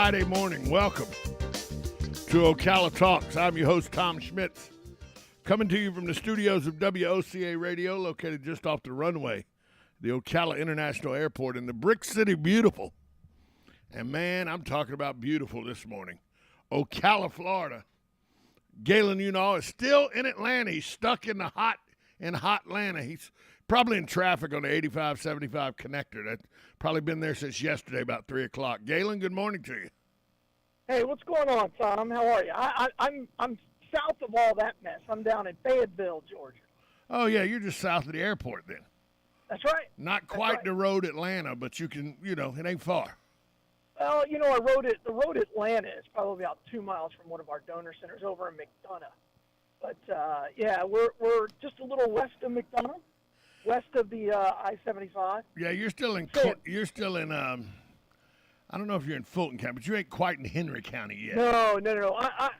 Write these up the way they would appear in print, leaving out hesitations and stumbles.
Friday morning. Welcome to Ocala Talks. I'm your host, Tom Schmitz, coming to you from the studios of WOCA Radio, located just off the runway, the Ocala International Airport in the Brick City, beautiful. And, man, I'm talking about beautiful this morning. Ocala, Florida. Galen, is still in Atlanta. He's stuck in the hot Atlanta. He's probably in traffic on the 85-75 connector. That's probably been there since yesterday about 3 o'clock. Galen, good morning to you. Hey, what's going on, Tom? How are you? I'm south of all that mess. I'm down in Fayetteville, Georgia. Oh, yeah, you're just south of the airport then. That's right. Not quite the road Atlanta, but you can, it ain't far. Well, the road Atlanta is probably about 2 miles from one of our donor centers over in McDonough. But, yeah, we're just a little west of McDonough, west of the I-75. Yeah, you're still in, I don't know if you're in Fulton County, but you ain't quite in Henry County yet. No.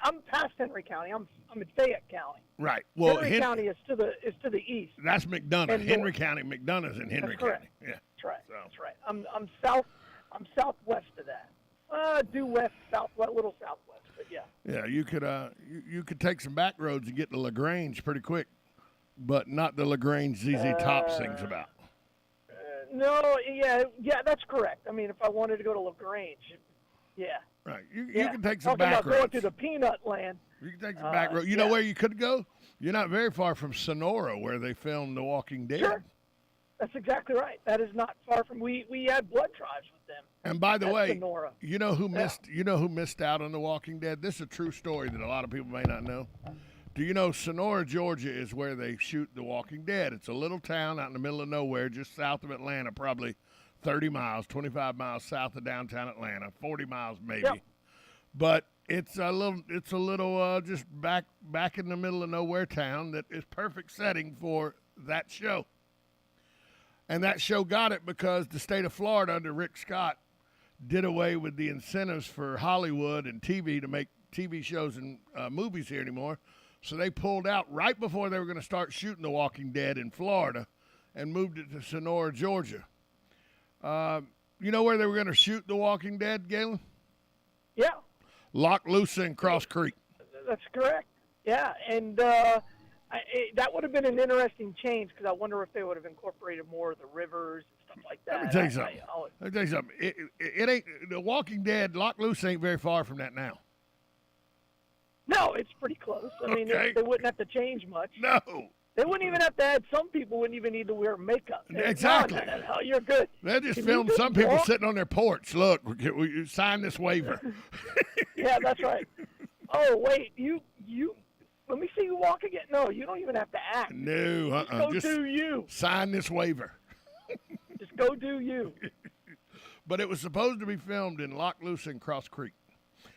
I'm past Henry County. I'm in Fayette County. Right. Well, Henry County is to the east. That's McDonough. Henry County, McDonough's in Henry County. Yeah. That's right. So. That's right. I'm southwest of that. Due west, southwest, little southwest, but yeah. Yeah, you could take some back roads and get to LaGrange pretty quick, but not the LaGrange ZZ Top sings about. No, yeah, that's correct. I mean, if I wanted to go to LaGrange, yeah. Right. You can take some back roads. Talking about going to the peanut land. You can take some back roads. You know where you could go? You're not very far from Sonora, where they filmed The Walking Dead. Sure. That's exactly right. That is not far from. We had blood drives with them. And by the way, Sonora. you know who missed out on The Walking Dead? This is a true story that a lot of people may not know. Do you know Sonora, Georgia is where they shoot The Walking Dead? It's a little town out in the middle of nowhere, just south of Atlanta, probably 30 miles, 25 miles south of downtown Atlanta, 40 miles maybe. Yep. But it's a little just back in the middle of nowhere town that is perfect setting for that show. And that show got it because the state of Florida under Rick Scott did away with the incentives for Hollywood and TV to make TV shows and movies here anymore. So they pulled out right before they were going to start shooting The Walking Dead in Florida and moved it to Sonora, Georgia. You know where they were going to shoot The Walking Dead, Galen? Yeah. Loch Loosa and Cross Creek. That's correct. Yeah, and that would have been an interesting change because I wonder if they would have incorporated more of the rivers and stuff like that. Let me tell you something. It ain't The Walking Dead. Loch Loosa ain't very far from that now. No, it's pretty close. I mean, they wouldn't have to change much. No. They wouldn't even have to add. Some people wouldn't even need to wear makeup. Exactly. No, you're good. They just filmed some people sitting on their porch. Look, will you sign this waiver? Yeah, that's right. Oh, wait, you. Let me see you walk again. No, you don't even have to act. No, Just go do you. Sign this waiver. Just go do you. But it was supposed to be filmed in Loch Loosa and Cross Creek.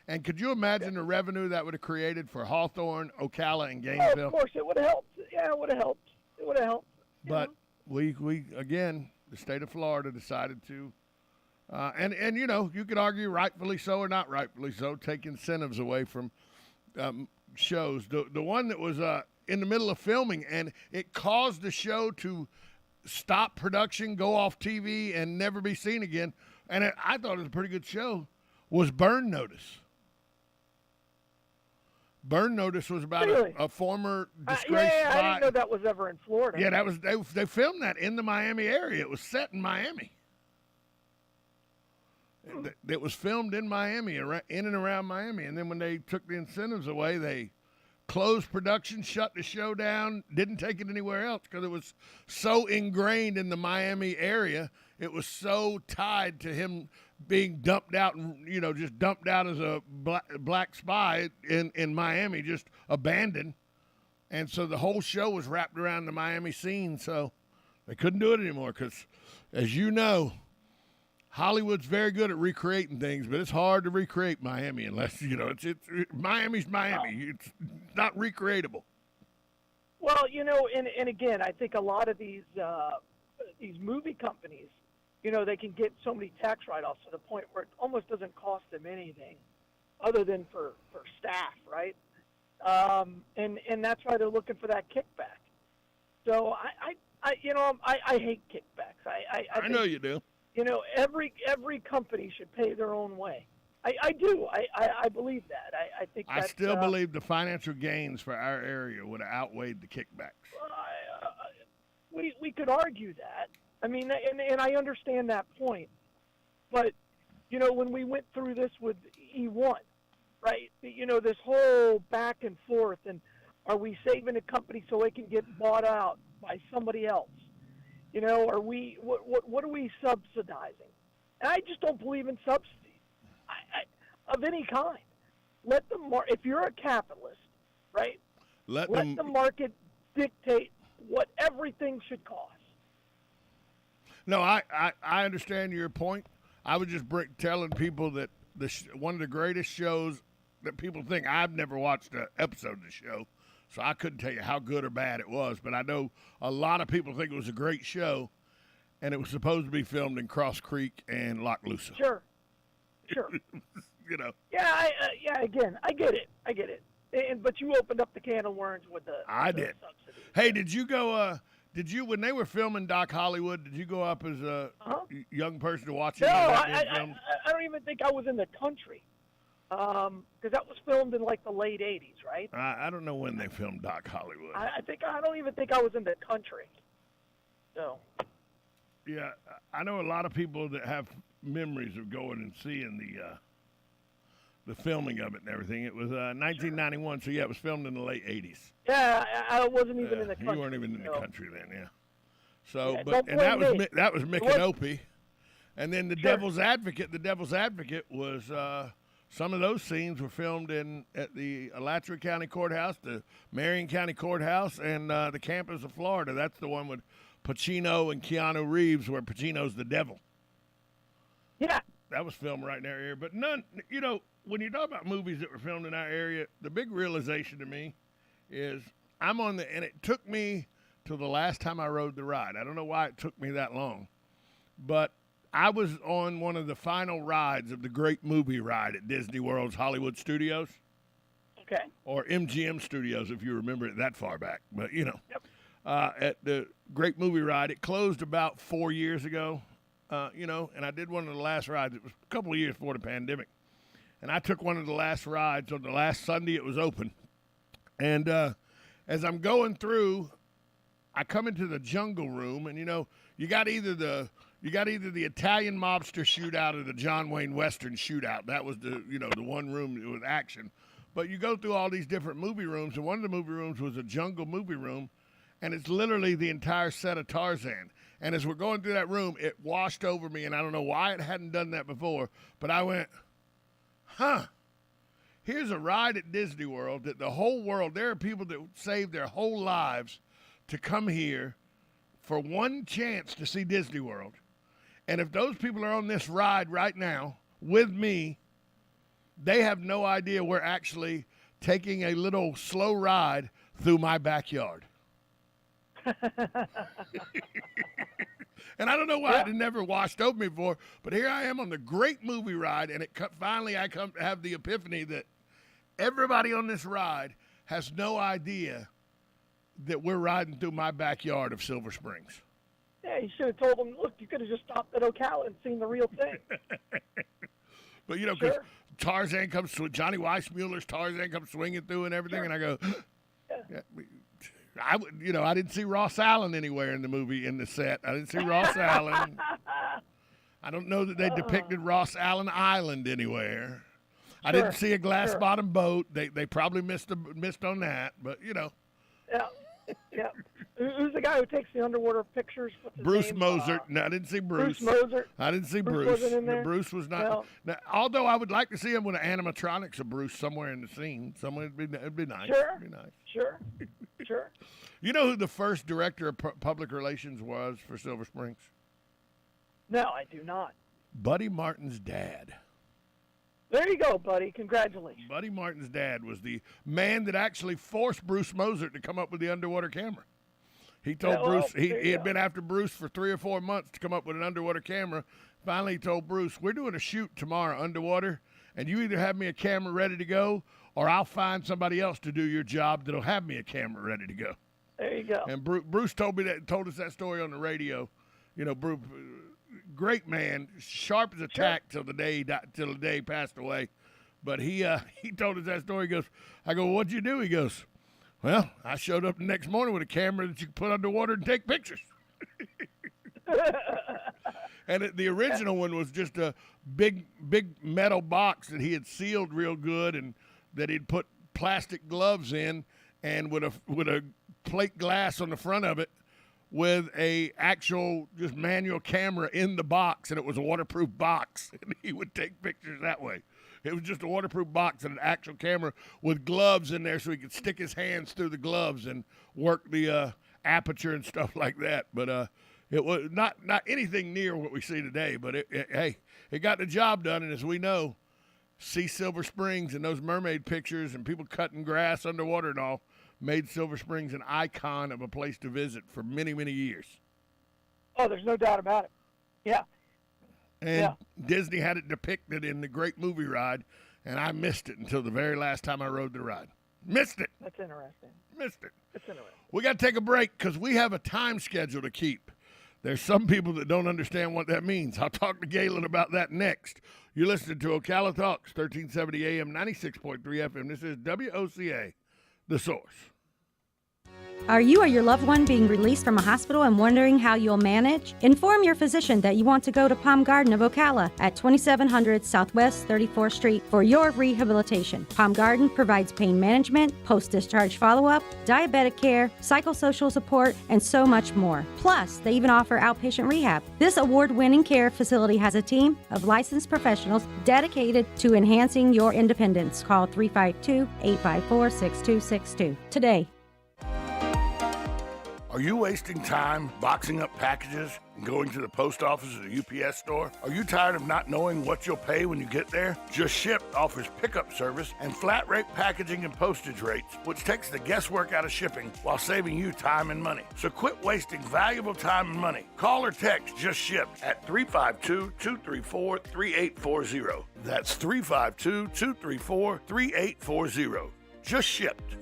And could you imagine the revenue that would have created for Hawthorne, Ocala, and Gainesville? Oh, of course, it would have helped. Yeah, it would have helped. But we again, the state of Florida decided to, and you could argue rightfully so or not rightfully so, take incentives away from shows. The one that was in the middle of filming, and it caused the show to stop production, go off TV, and never be seen again. And I thought it was a pretty good show. Was Burn Notice. Burn Notice was about a former disgraced spy. I didn't know that was ever in Florida. Yeah, that was they filmed that in the Miami area. It was set in Miami. It was filmed in Miami, in and around Miami. And then when they took the incentives away, they closed production, shut the show down, didn't take it anywhere else because it was so ingrained in the Miami area. It was so tied to him being dumped out and, just dumped out as a black spy in Miami, just abandoned. And so the whole show was wrapped around the Miami scene. So they couldn't do it anymore because, as you know, Hollywood's very good at recreating things, but it's hard to recreate Miami unless, Miami's Miami. It's not recreatable. Well, and again, I think a lot of these movie companies, they can get so many tax write-offs to the point where it almost doesn't cost them anything other than for staff, right? And that's why they're looking for that kickback. So I hate kickbacks. I know you do. Every company should pay their own way. I do. I believe that. I think I that, still believe the financial gains for our area would have outweighed the kickbacks. We could argue that. I mean, and I understand that point. But, when we went through this with E1, right, this whole back and forth, and are we saving a company so it can get bought out by somebody else? Are we, what are we subsidizing? And I just don't believe in subsidies of any kind. Let the if you're a capitalist, right, let the market dictate what everything should cost. No, I understand your point. I was just telling people that one of the greatest shows that people think, I've never watched an episode of the show, so I couldn't tell you how good or bad it was, but I know a lot of people think it was a great show, and it was supposed to be filmed in Cross Creek and Loch Loosa. Sure. Yeah, again, I get it. But you opened up the can of worms with the did. Subsidies. Hey, did you go, when they were filming Doc Hollywood, did you go up as a young person to watch it? No, I don't even think I was in the country. Because that was filmed in like the late 80s, right? I don't know when they filmed Doc Hollywood. I don't even think I was in the country. So. Yeah, I know a lot of people that have memories of going and seeing the filming of it and everything. It was 1991, so yeah, it was filmed in the late 80s. Yeah, I wasn't even in the country. You weren't even in the country then, yeah. So, yeah, that was Micanopy, and then the Devil's Advocate. The Devil's Advocate was some of those scenes were filmed at the Alachua County Courthouse, the Marion County Courthouse, and the campus of Florida. That's the one with Pacino and Keanu Reeves, where Pacino's the devil. Yeah. That was filmed right in our area. But none, when you talk about movies that were filmed in our area, the big realization to me is and it took me till the last time I rode the ride. I don't know why it took me that long. But I was on one of the final rides of the great movie ride at Disney World's Hollywood Studios. Okay. Or MGM Studios, if you remember it that far back. But, Yep. At the great movie ride, it closed about 4 years ago. And I did one of the last rides. It was a couple of years before the pandemic. And I took one of the last rides on the last Sunday it was open. And as I'm going through, I come into the jungle room, and, you got either the Italian mobster shootout or the John Wayne Western shootout. That was the one room with action. But you go through all these different movie rooms, and one of the movie rooms was a jungle movie room, and it's literally the entire set of Tarzan. And as we're going through that room, it washed over me, and I don't know why it hadn't done that before, but I went, here's a ride at Disney World that the whole world, there are people that saved their whole lives to come here for one chance to see Disney World. And if those people are on this ride right now with me, they have no idea we're actually taking a little slow ride through my backyard. And I don't know why it had never washed over me before, but here I am on the great movie ride, and finally I come to have the epiphany that everybody on this ride has no idea that we're riding through my backyard of Silver Springs. Yeah, you should have told them, look, you could have just stopped at Ocala and seen the real thing. But, because Tarzan comes, Johnny Weissmuller's Tarzan comes swinging through and everything, and I go, I didn't see Ross Allen anywhere in the movie, in the set. I didn't see Ross Allen. I don't know that they depicted Ross Allen Island anywhere. I didn't see a glass bottom boat. They probably missed on that, but Yeah. Who's the guy who takes the underwater pictures? Bruce Mozart. No, I didn't see Bruce. Bruce Mozart. I didn't see Bruce. Wasn't in there? Bruce was not. Well, now, although I would like to see him with an animatronics of Bruce somewhere in the scene. Somewhere it'd be nice. Sure. It'd be nice. Sure. You know who the first director of public relations was for Silver Springs? No, I do not. Buddy Martin's dad. There you go, buddy. Congratulations. Buddy Martin's dad was the man that actually forced Bruce Mozart to come up with the underwater camera. He told Bruce, he had been after Bruce for 3 or 4 months to come up with an underwater camera. Finally, he told Bruce, we're doing a shoot tomorrow underwater, and you either have me a camera ready to go, or I'll find somebody else to do your job that'll have me a camera ready to go. There you go. And Bruce told us that story on the radio. Bruce great man, sharp as a tack till the day he passed away. But he told us that story. He goes, I go, what'd you do? He goes, well, I showed up the next morning with a camera that you could put underwater and take pictures. And the original one was just a big metal box that he had sealed real good, and that he'd put plastic gloves in, and with a plate glass on the front of it, with a actual just manual camera in the box, and it was a waterproof box, and he would take pictures that way. It was just a waterproof box and an actual camera with gloves in there, so he could stick his hands through the gloves and work the aperture and stuff like that. But it was not anything near what we see today. But it got the job done. And as we know, see Silver Springs and those mermaid pictures and people cutting grass underwater and all made Silver Springs an icon of a place to visit for many, many years. Oh, there's no doubt about it. Yeah. And Disney had it depicted in the Great Movie Ride, and I missed it until the very last time I rode the ride. Missed it. That's interesting. Missed it. That's interesting. We got to take a break because we have a time schedule to keep. There's some people that don't understand what that means. I'll talk to Galen about that next. You're listening to Ocala Talks, 1370 AM, 96.3 FM. This is WOCA, The Source. Are you or your loved one being released from a hospital and wondering how you'll manage? Inform your physician that you want to go to Palm Garden of Ocala at 2700 Southwest 34th Street for your rehabilitation. Palm Garden provides pain management, post-discharge follow-up, diabetic care, psychosocial support, and so much more. Plus, they even offer outpatient rehab. This award-winning care facility has a team of licensed professionals dedicated to enhancing your independence. Call 352-854-6262 today. Are you wasting time boxing up packages and going to the post office or the UPS store? Are you tired of not knowing what you'll pay when you get there? Just Ship offers pickup service and flat rate packaging and postage rates, which takes the guesswork out of shipping while saving you time and money. So quit wasting valuable time and money. Call or text Just Ship at 352-234-3840. That's 352-234-3840. Just Shipped.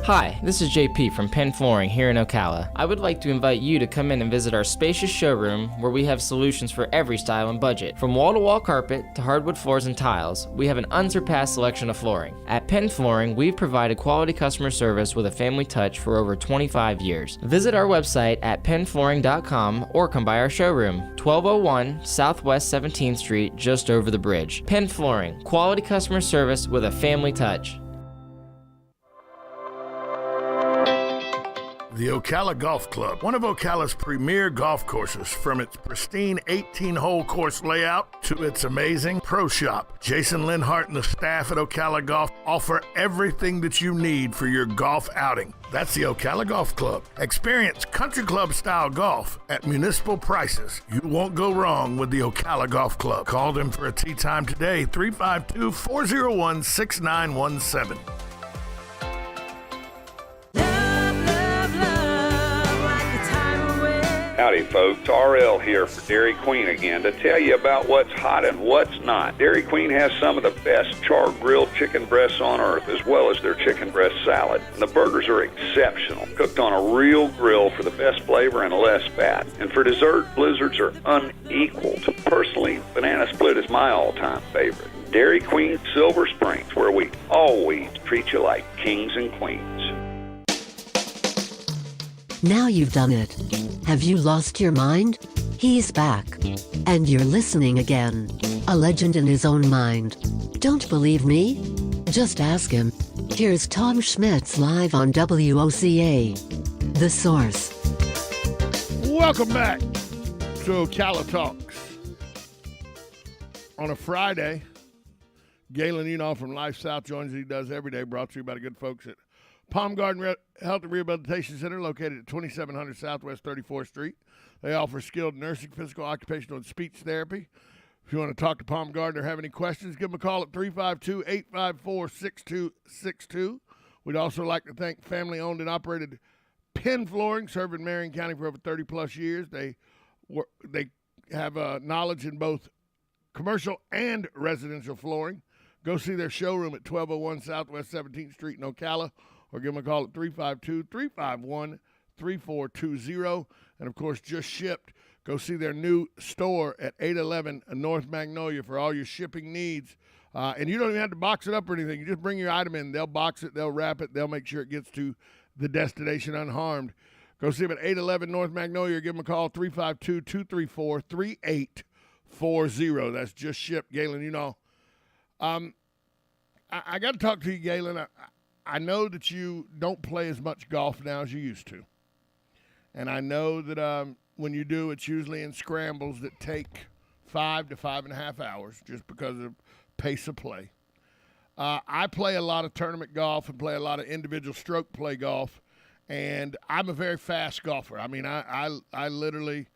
Hi, this is JP from Penn Flooring here in Ocala. I would like to invite you to come in and visit our spacious showroom where we have solutions for every style and budget. From wall-to-wall carpet to hardwood floors and tiles, we have an unsurpassed selection of flooring. At Penn Flooring, we've provided quality customer service with a family touch for over 25 years. Visit our website at pennflooring.com or come by our showroom, 1201 Southwest 17th Street, just over the bridge. Penn Flooring, quality customer service with a family touch. The Ocala Golf Club, one of Ocala's premier golf courses, from its pristine 18-hole course layout to its amazing pro shop. Jason Linhart and the staff at Ocala Golf offer everything that you need for your golf outing. That's the Ocala Golf Club. Experience country club style golf at municipal prices. You won't go wrong with the Ocala Golf Club. Call them for a tee time today, 352-401-6917. Howdy folks, RL here for Dairy Queen again to tell you about what's hot and what's not. Dairy Queen has some of the best char-grilled chicken breasts on earth, as well as their chicken breast salad. And the burgers are exceptional, cooked on a real grill for the best flavor and less fat. And for dessert, blizzards are unequaled. Personally, banana split is my all-time favorite. Dairy Queen Silver Springs, where we always treat you like kings and queens. Now you've done it. Have you lost your mind? He's back. And you're listening again. A legend in his own mind. Don't believe me? Just ask him. Here's Tom Schmitz live on WOCA. The Source. Welcome back to Ocala Talks. On a Friday, Galen Enoff from Life South joins as he does every day, brought to you by the good folks at Palm Garden Health and Rehabilitation Center, located at 2700 Southwest 34th Street. They offer skilled nursing, physical, occupational, and speech therapy. If you want to talk to Palm Garden or have any questions, give them a call at 352-854-6262. We'd also like to thank family-owned and operated Penn Flooring, serving Marion County for over 30-plus years. They have knowledge in both commercial and residential flooring. Go see their showroom at 1201 Southwest 17th Street in Ocala, or give them a call at 3420. And, of course, just shipped. Go see their new store at 811 North Magnolia for all your shipping needs. And you don't even have to box it up or anything. You just bring your item in. They'll box it. They'll wrap it. They'll make sure it gets to the destination unharmed. Go see them at 811 North Magnolia. Give them a call, 352-234-3840. That's just shipped. Galen, you know. I got to talk to you, Galen. I know that you don't play as much golf now as you used to. And I know that when you do, it's usually in scrambles that take 5 to 5.5 hours just because of pace of play. I play a lot of tournament golf and play a lot of individual stroke play golf, and I'm a very fast golfer. I mean, I literally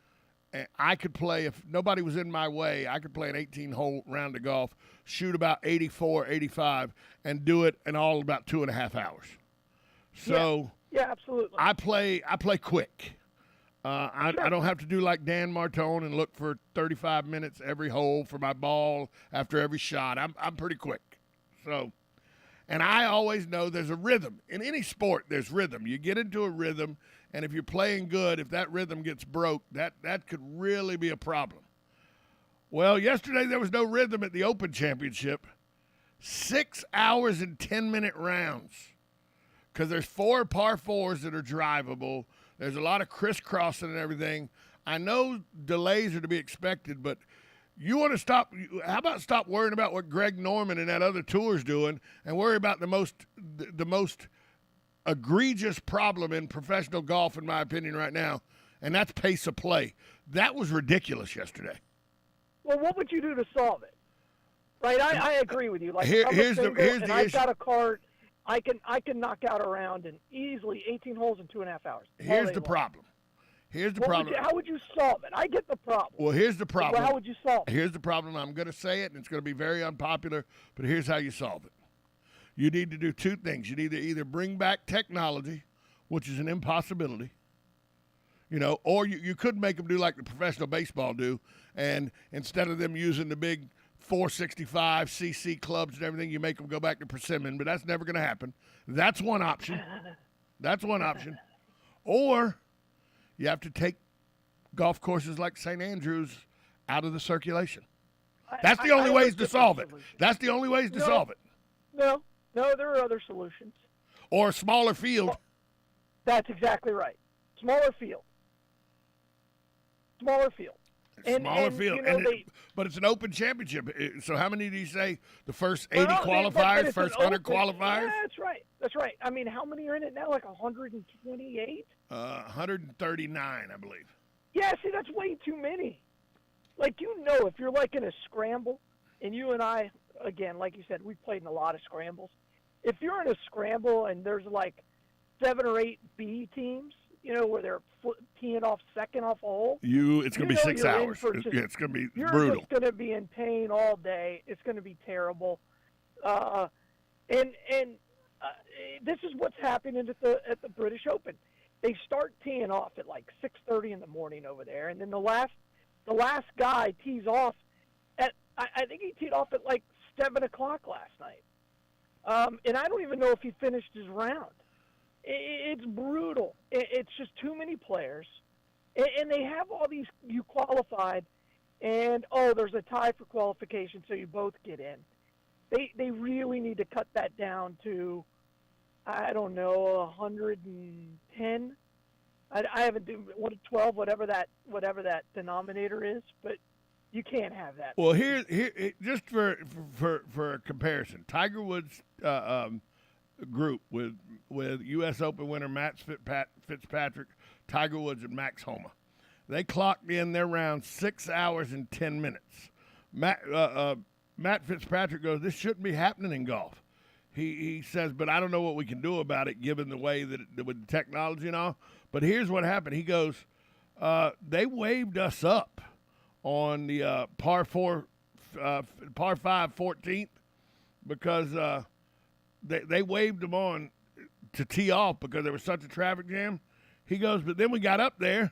I could play, if nobody was in my way, I could play an 18-hole round of golf, shoot about 84, 85, and do it in all about 2.5 hours. So yeah, absolutely. I play quick. I don't have to do like Dan Martone and look for 35 minutes every hole for my ball after every shot. I'm pretty quick. So, and I always know there's a rhythm. In any sport, there's rhythm. You get into a rhythm, and if you're playing good, if that rhythm gets broke, that could really be a problem. Well, yesterday there was no rhythm at the Open Championship. 6 hours and 10-minute rounds because there's 4 par 4s that are drivable. There's a lot of crisscrossing and everything. I know delays are to be expected, but you want to stop. How about stop worrying about what Greg Norman and that other tour's doing and worry about the most egregious problem in professional golf, in my opinion, right now, and that's pace of play. That was ridiculous yesterday. Well, what would you do to solve it? Right, I agree with you. Like, here's the I've issue. got a card. I can knock out a round in easily 18 holes in 2.5 hours. Here's the problem. Here's the problem. How would you solve it? I get the problem. Well, here's the problem. Well, how would you solve it? Here's the problem. I'm going to say it, and it's going to be very unpopular, but here's how you solve it. You need to do 2 things. You need to either bring back technology, which is an impossibility, or you could make them do like the professional baseball do, and instead of them using the big 465 cc clubs and everything, you make them go back to persimmon, but that's never going to happen. That's one option. Or you have to take golf courses like St. Andrews out of the circulation. That's the only ways to solve it. That's the only ways to solve it. No, there are other solutions. Or a smaller field. Well, that's exactly right. Smaller field. Smaller field. But it's an open championship. So how many do you say? The first 80 qualifiers, first 100 qualifiers? Yeah, that's right. I mean, how many are in it now? Like 128? 139, I believe. Yeah, see, that's way too many. Like, if you're like in a scramble, and you and I, again, like you said, we've played in a lot of scrambles. If you're in a scramble and there's like 7 or 8 B teams, where they're teeing off second off a hole. It's going to be 6 hours. It's going to be you're brutal. You're just going to be in pain all day. It's going to be terrible. And this is what's happening at the British Open. They start teeing off at like 6:30 in the morning over there, and then the last guy tees off at I think he teed off at like 7 o'clock last night. And I don't even know if he finished his round. It's brutal. It's just too many players. And they have all these, you qualified, and, there's a tie for qualification, so you both get in. They really need to cut that down to, I don't know, 110. I haven't do 12, whatever that denominator is, but you can't have that. Well, here just for a comparison, Tiger Woods group with U.S. Open winner Matt Fitzpatrick, Tiger Woods, and Max Homa. They clocked in their round 6 hours and 10 minutes. Matt Fitzpatrick goes, this shouldn't be happening in golf. He says, but I don't know what we can do about it given the way that with the technology and all. But here's what happened. He goes, they waved us up on the par 5 14th because they waved them on to tee off because there was such a traffic jam. He goes, but then we got up there.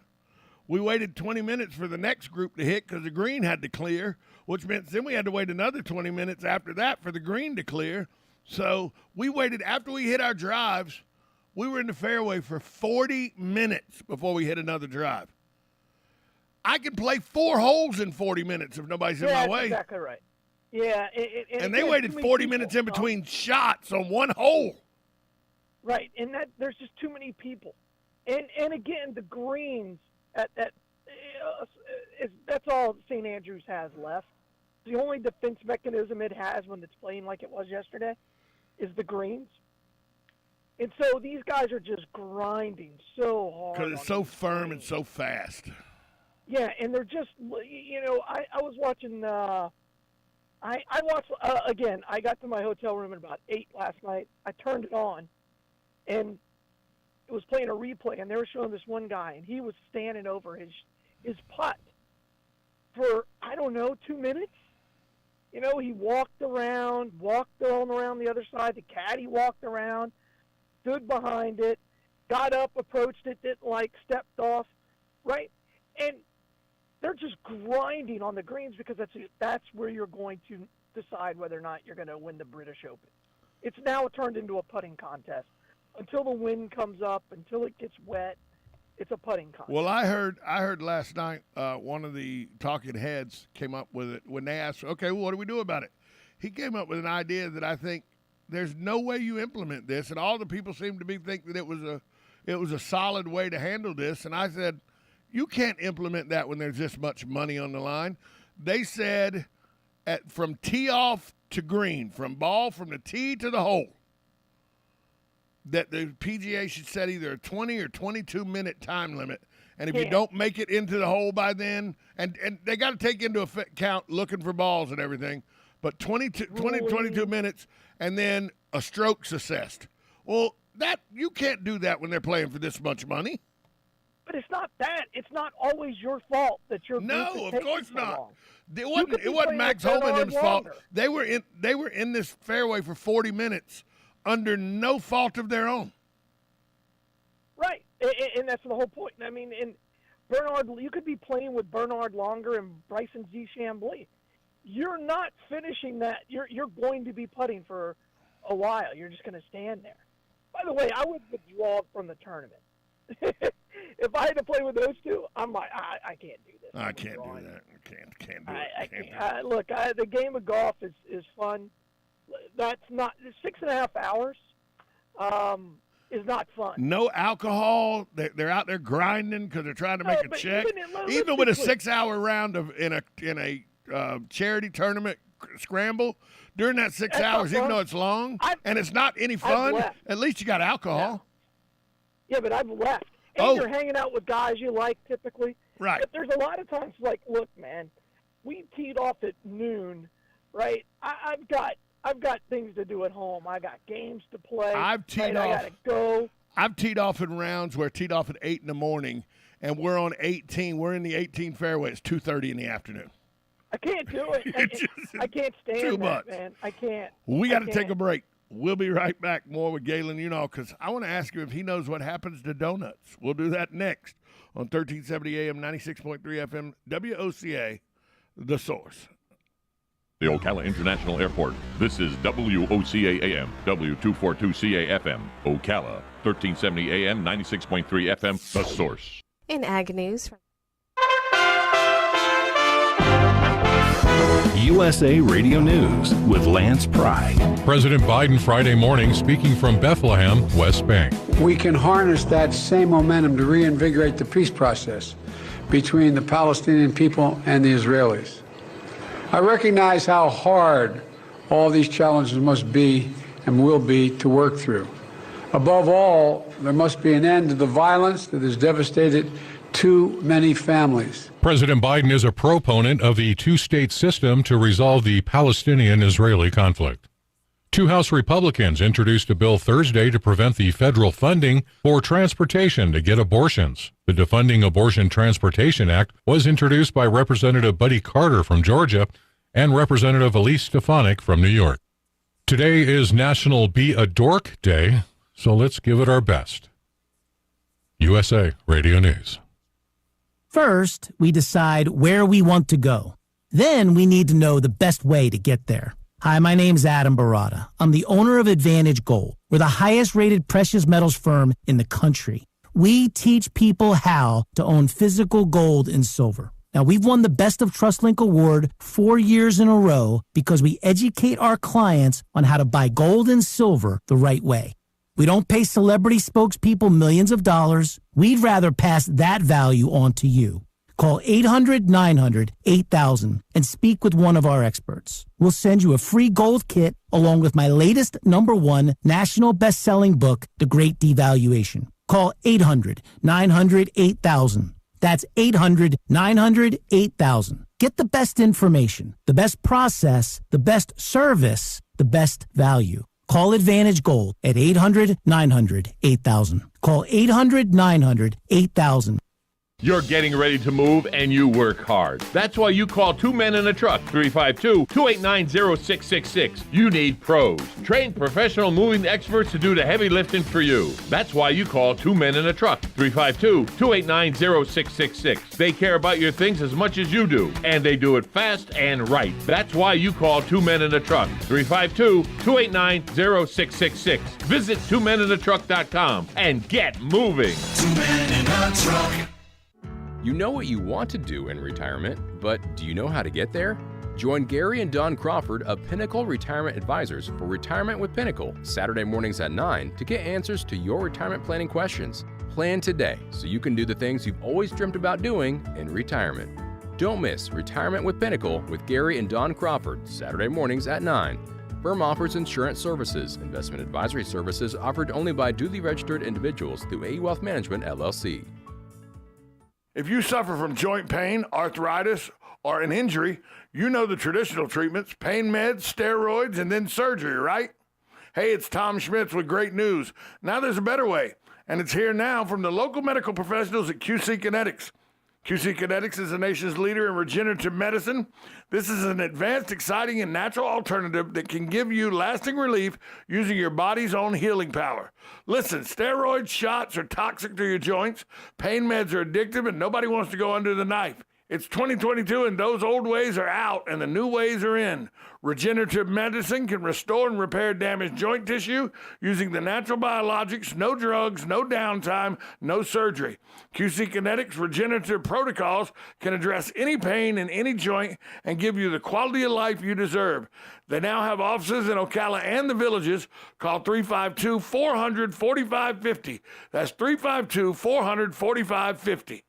We waited 20 minutes for the next group to hit because the green had to clear, which meant then we had to wait another 20 minutes after that for the green to clear. So we waited after we hit our drives. We were in the fairway for 40 minutes before we hit another drive. I can play 4 holes in 40 minutes if nobody's in my way. That's exactly right. Yeah. And they waited 40 minutes in between shots on one hole. Right, and there's just too many people. And again, the greens, that's all St. Andrews has left. The only defense mechanism it has when it's playing like it was yesterday is the greens. And so these guys are just grinding so hard. Because it's so firm and so fast. Yeah, and they're just, I was watching, I watched, again, I got to my hotel room at about 8 last night. I turned it on, and it was playing a replay, and they were showing this one guy, and he was standing over his putt for, 2 minutes. He walked on around the other side. The caddy walked around, stood behind it, got up, approached it, stepped off, right? And they're just grinding on the greens because that's where you're going to decide whether or not you're going to win the British Open. It's now turned into a putting contest. Until the wind comes up, until it gets wet, it's a putting contest. Well, I heard last night one of the talking heads came up with it when they asked, okay, well, what do we do about it? He came up with an idea that I think there's no way you implement this, and all the people seem to think that it was a solid way to handle this. And I said, you can't implement that when there's this much money on the line. They said from tee off to green, from the tee to the hole, that the PGA should set either a 20 or 22-minute time limit. And if you don't make it into the hole by then, and they got to take into account looking for balls and everything, but 22 minutes and then a stroke's assessed. Well, you can't do that when they're playing for this much money. But it's not that. It's not always your fault that you're No, of course not. Long. It wasn't Max Holman's fault. They were in this fairway for 40 minutes under no fault of their own. Right, and that's the whole point. I mean, Bernard, you could be playing with Bernard Longer and Bryson DeChambeau. You're not finishing that. You're going to be putting for a while. You're just going to stand there. By the way, I would withdraw from the tournament. If I had to play with those two, I'm like, I can't do this. I can't do that. Can't do it. I can't. Look, the game of golf is fun. That's not 6.5 hours. Is not fun. No alcohol. They're out there grinding because they're trying to make a check. Even with a 6-hour round in a charity tournament scramble, during that 6 hours, even though it's long and it's not any fun, at least you got alcohol. Yeah, but I've left. And you're hanging out with guys you like typically. Right. But there's a lot of times like, look, man, we teed off at noon, right? I've got things to do at home. I got games to play. I've teed off. I gotta go. I've teed off in rounds where I teed off at 8 in the morning, and we're on 18. We're in the 18 fairway. It's 2:30 in the afternoon. I can't do it. I can't stand too that, much. Man. I can't. We got to take a break. We'll be right back. More with Galen, because I want to ask you if he knows what happens to donuts. We'll do that next on 1370 AM, 96.3 FM, WOCA, The Source. The Ocala International Airport. This is WOCA AM, W242CA FM, Ocala, 1370 AM, 96.3 FM, The Source. In Ag News. USA Radio News with Lance Pry. President Biden Friday morning speaking from Bethlehem, West Bank. We can harness that same momentum to reinvigorate the peace process between the Palestinian people and the Israelis. I recognize how hard all these challenges must be and will be to work through. Above all, there must be an end to the violence that has devastated too many families. President Biden is a proponent of the two-state system to resolve the Palestinian-Israeli conflict. Two House Republicans introduced a bill Thursday to prevent the federal funding for transportation to get abortions. The Defunding Abortion Transportation Act was introduced by Representative Buddy Carter from Georgia and Representative Elise Stefanik from New York. Today is National Be a Dork Day, so let's give it our best. USA Radio News. First, we decide where we want to go. Then we need to know the best way to get there. Hi, my name's Adam Barata. I'm the owner of Advantage Gold. We're the highest rated precious metals firm in the country. We teach people how to own physical gold and silver. Now, we've won the Best of TrustLink Award 4 years in a row because we educate our clients on how to buy gold and silver the right way. We don't pay celebrity spokespeople millions of dollars. We'd rather pass that value on to you. Call 800-900-8000 and speak with one of our experts. We'll send you a free gold kit along with my latest #1 national best-selling book, The Great Devaluation. Call 800-900-8000. That's 800-900-8000. Get the best information, the best process, the best service, the best value. Call Advantage Gold at 800-900-8000. Call 800-900-8000. You're getting ready to move and you work hard. That's why you call Two Men in a Truck, 352-289-0666. You need pros. Trained professional moving experts to do the heavy lifting for you. That's why you call Two Men in a Truck, 352-289-0666. They care about your things as much as you do, and they do it fast and right. That's why you call Two Men in a Truck, 352-289-0666. Visit twomeninatruck.com and get moving. Two Men in a Truck. You know what you want to do in retirement, but do you know how to get there? Join Gary and Don Crawford of Pinnacle Retirement Advisors for Retirement with Pinnacle, Saturday mornings at 9 to get answers to your retirement planning questions. Plan today so you can do the things you've always dreamt about doing in retirement. Don't miss Retirement with Pinnacle with Gary and Don Crawford, Saturday mornings at 9. Firm offers insurance services. Investment advisory services offered only by duly registered individuals through AE Wealth Management, LLC. If you suffer from joint pain, arthritis, or an injury, you know the traditional treatments, pain meds, steroids, and then surgery, right? Hey, it's Tom Schmitz with great news. Now there's a better way, and it's here now from the local medical professionals at QC Kinetics. QC Kinetics is the nation's leader in regenerative medicine. This is an advanced, exciting, and natural alternative that can give you lasting relief using your body's own healing power. Listen, steroid shots are toxic to your joints, pain meds are addictive, and nobody wants to go under the knife. It's 2022 and those old ways are out and the new ways are in. Regenerative medicine can restore and repair damaged joint tissue using the natural biologics, no drugs, no downtime, no surgery. QC Kinetics regenerative protocols can address any pain in any joint and give you the quality of life you deserve. They now have offices in Ocala and the Villages. Call 352-400-4550. That's 352-400-4550.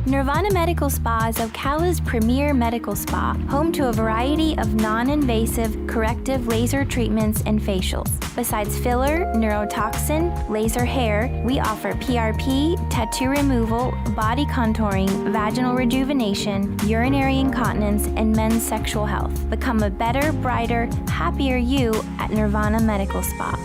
Nirvana Medical Spa is Ocala's premier medical spa, home to a variety of non-invasive corrective laser treatments and facials. Besides filler, neurotoxin, laser hair, we offer PRP, tattoo removal, body contouring, vaginal rejuvenation, urinary incontinence, and men's sexual health. Become a better, brighter, happier you at Nirvana Medical Spa.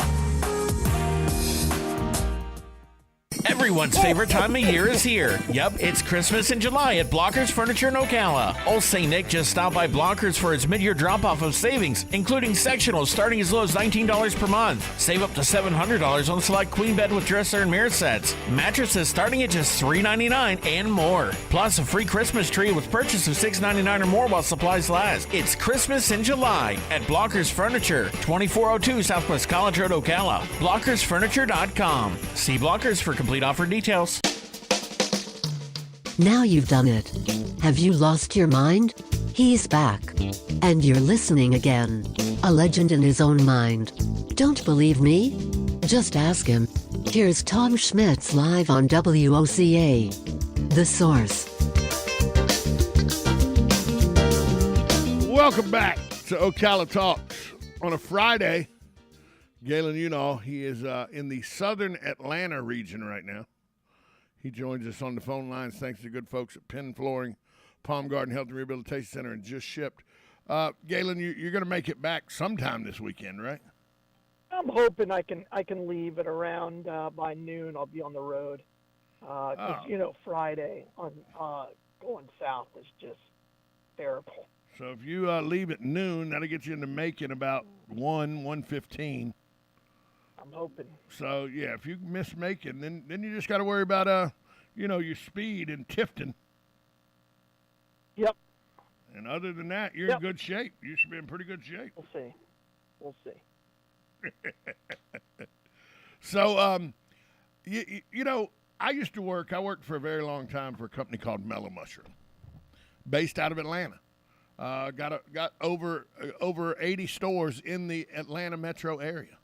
Everyone's favorite time of year is here. Yep, it's Christmas in July at Blockers Furniture in Ocala. Old St. Nick just stopped by Blockers for its mid-year drop-off of savings, including sectionals starting as low as $19 per month. Save up to $700 on select queen bed with dresser and mirror sets. Mattresses starting at just $3.99 and more. Plus a free Christmas tree with purchase of $6.99 or more while supplies last. It's Christmas in July at Blockers Furniture, 2402 Southwest College Road, Ocala. BlockersFurniture.com. See Blockers for complete offer details. Now you've done it. Have you lost your mind? He's back. And you're listening again. A legend in his own mind. Don't believe me? Just ask him. Here's Tom Schmitz live on WOCA. The Source. Welcome back to Ocala Talks on a Friday. Galen Unall, he is in the southern Atlanta region right now. He joins us on the phone lines thanks to good folks at Penn Flooring, Palm Garden Health and Rehabilitation Center, and Just Shipped. Galen, you're going to make it back sometime this weekend, right? I'm hoping I can leave at around by noon. I'll be on the road. Friday on going south is just terrible. So if you leave at noon, that'll get you into Macon about 1:15. I'm hoping. So, yeah, if you miss Macon, then you just got to worry about, your speed in Tifton. Yep. And other than that, you're in good shape. You should be in pretty good shape. We'll see. So, you know, I worked for a very long time for a company called Mellow Mushroom, based out of Atlanta. Got over 80 stores in the Atlanta metro area.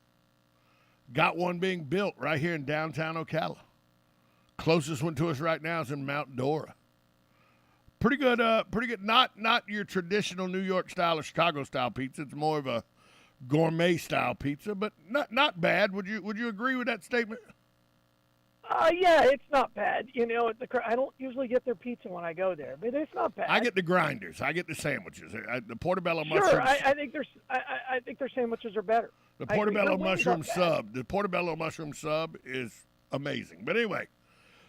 Got one being built right here in downtown Ocala. Closest one to us right now is in Mount Dora. Pretty good. Not your traditional New York style or Chicago style pizza. It's more of a gourmet style pizza, but not bad. Would you agree with that statement? Yeah, it's not bad. You know, I don't usually get their pizza when I go there, but it's not bad. I get the grinders. I get the sandwiches. The portobello sure, mushrooms. I think their sandwiches are better. The portobello mushroom sub. The portobello mushroom sub is amazing. But anyway,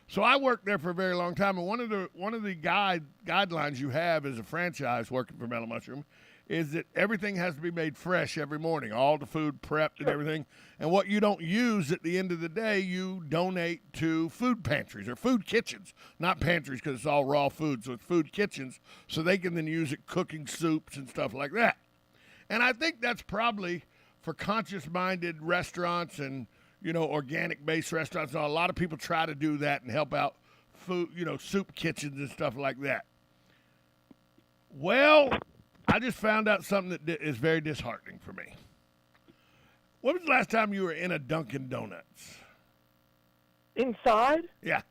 so I worked there for a very long time, and one of the guidelines you have as a franchise working for Mellow Mushroom is that everything has to be made fresh every morning, all the food prepped and everything. And what you don't use at the end of the day, you donate to food pantries or food kitchens. Not pantries because it's all raw food, so it's food kitchens, so they can then use it cooking soups and stuff like that. And I think that's probably for conscious-minded restaurants and, you know, organic-based restaurants. Now, a lot of people try to do that and help out food, you know, soup kitchens and stuff like that. Well, I just found out something that is very disheartening for me. When was the last time you were in a Dunkin' Donuts? Inside? Yeah.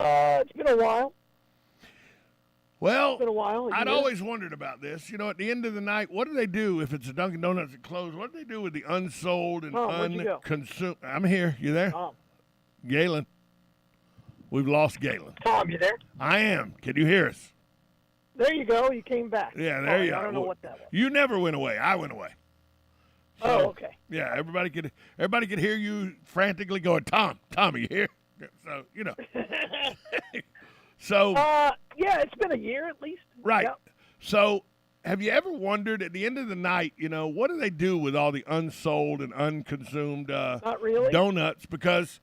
It's been a while. Well, it's been a while. I'd always wondered about this. You know, at the end of the night, what do they do if it's a Dunkin' Donuts that closed? What do they do with the unsold and unconsumed? I'm here. You there? Galen. We've lost Galen. Tom, you there? I am. Can you hear us? There you go. You came back. Yeah, there you are. I don't know what that was. You never went away. I went away. So, okay. Yeah, everybody could hear you frantically going, Tom, are you here? So, you know. So. Yeah, it's been a year at least. Right. Yep. So, have you ever wondered at the end of the night, you know, what do they do with all the unsold and unconsumed Not really. donuts? Because